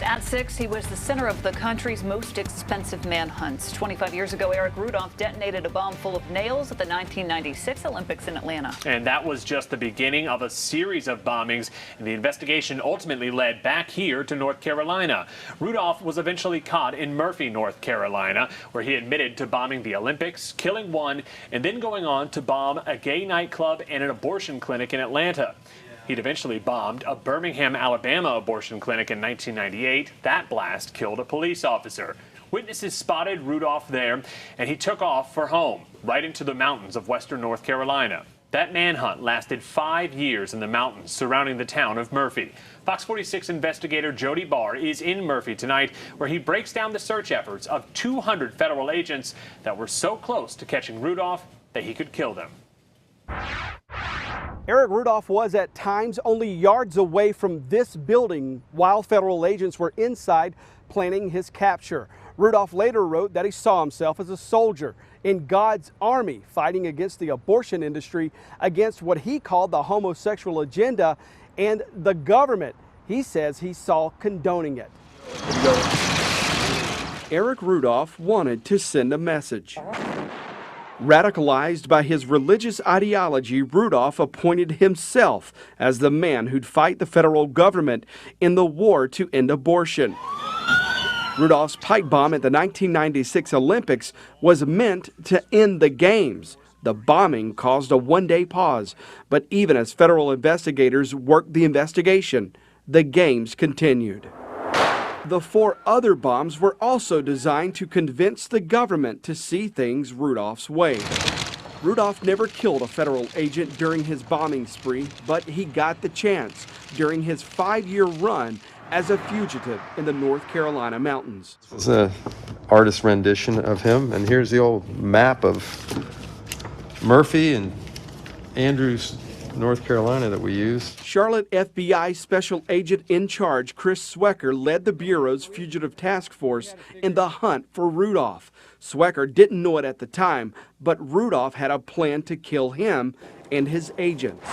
At 6, he was the center of the country's most expensive manhunts. 25 years ago, Eric Rudolph detonated a bomb full of nails at the 1996 Olympics in Atlanta. And that was just the beginning of a series of bombings. And the investigation ultimately led back here to North Carolina. Rudolph was eventually caught in Murphy, North Carolina, where he admitted to bombing the Olympics, killing one, and then going on to bomb a gay nightclub and an abortion clinic in Atlanta. He'd eventually bombed a Birmingham, Alabama abortion clinic in 1998. That blast killed a police officer. Witnesses spotted Rudolph there, and he took off for home, right into the mountains of western North Carolina. That manhunt lasted 5 years in the mountains surrounding the town of Murphy. Fox 46 investigator Jody Barr is in Murphy tonight, where he breaks down the search efforts of 200 federal agents that were so close to catching Rudolph that he could kill them. Eric Rudolph was at times only yards away from this building while federal agents were inside planning his capture. Rudolph later wrote that he saw himself as a soldier in God's army fighting against the abortion industry, against what he called the homosexual agenda, and the government he says he saw condoning it. Eric Rudolph wanted to send a message. Radicalized by his religious ideology, Rudolph appointed himself as the man who'd fight the federal government in the war to end abortion. Rudolph's pipe bomb at the 1996 Olympics was meant to end the games. The bombing caused a one-day pause, but even as federal investigators worked the investigation, the games continued. The 4 other bombs were also designed to convince the government to see things Rudolph's way. Rudolph never killed a federal agent during his bombing spree, but he got the chance during his 5-year run as a fugitive in the North Carolina mountains. This is an artist rendition of him, and here's the old map of Murphy and Andrews, North Carolina that we use. Charlotte FBI Special Agent in Charge Chris Swecker led the Bureau's Fugitive Task Force in the hunt for Rudolph. Swecker didn't know it at the time, but Rudolph had a plan to kill him and his agents.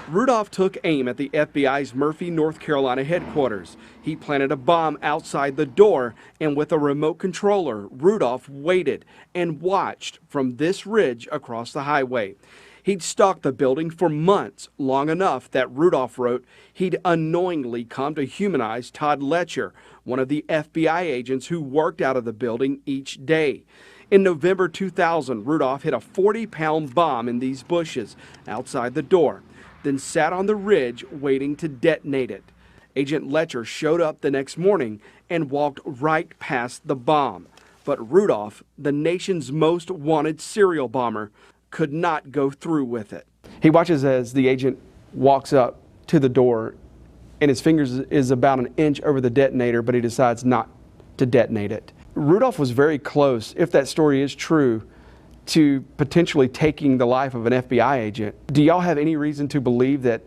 Rudolph took aim at the FBI's Murphy, North Carolina headquarters. He planted a bomb outside the door, and with a remote controller, Rudolph waited and watched from this ridge across the highway. He'd stalked the building for months, long enough that Rudolph wrote he'd unknowingly come to humanize Todd Letcher, one of the FBI agents who worked out of the building each day. In November 2000, Rudolph hit a 40-pound bomb in these bushes outside the door, then sat on the ridge waiting to detonate it. Agent Letcher showed up the next morning and walked right past the bomb. But Rudolph, the nation's most wanted serial bomber, could not go through with it. He watches as the agent walks up to the door, and his fingers is about an inch over the detonator, but he decides not to detonate it. Rudolph was very close, if that story is true, to potentially taking the life of an FBI agent. Do y'all have any reason to believe that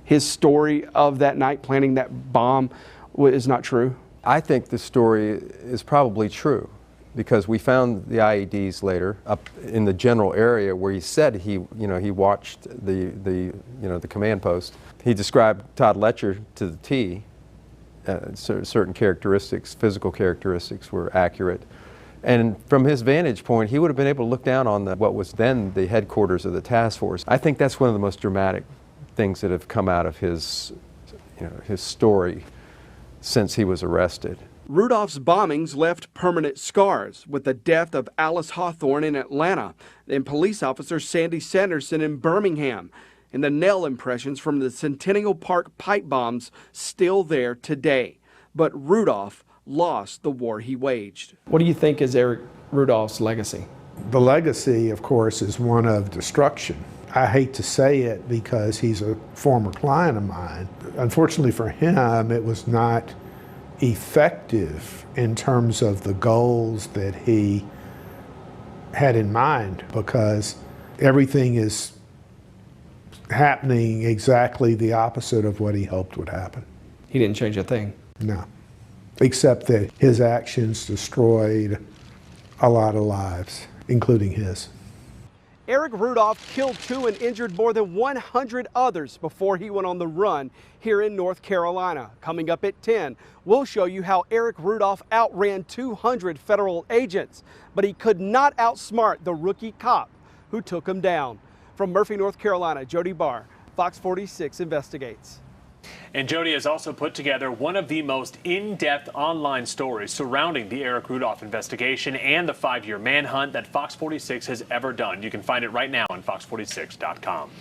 his story of that night planning that bomb is not true? I think the story is probably true, because we found the IEDs later up in the general area where he said he watched the command post. He described Todd Letcher to the T. Certain characteristics, physical characteristics, were accurate. And from his vantage point, he would have been able to look down on what was then the headquarters of the task force. I think that's one of the most dramatic things that have come out of his story since he was arrested. Rudolph's bombings left permanent scars, with the death of Alice Hawthorne in Atlanta and police officer Sandy Sanderson in Birmingham, and the nail impressions from the Centennial Park pipe bombs still there today. But Rudolph lost the war he waged. What do you think is Eric Rudolph's legacy? The legacy, of course, is one of destruction. I hate to say it because he's a former client of mine. Unfortunately for him, it was not effective in terms of the goals that he had in mind, because everything is happening exactly the opposite of what he hoped would happen. He didn't change a thing. No, except that his actions destroyed a lot of lives, including his. Eric Rudolph killed 2 and injured more than 100 others before he went on the run here in North Carolina. Coming up at 10, we'll show you how Eric Rudolph outran 200 federal agents, but he could not outsmart the rookie cop who took him down. From Murphy, North Carolina, Jody Barr, Fox 46 Investigates. And Jody has also put together one of the most in-depth online stories surrounding the Eric Rudolph investigation and the 5-year manhunt that Fox 46 has ever done. You can find it right now on fox46.com.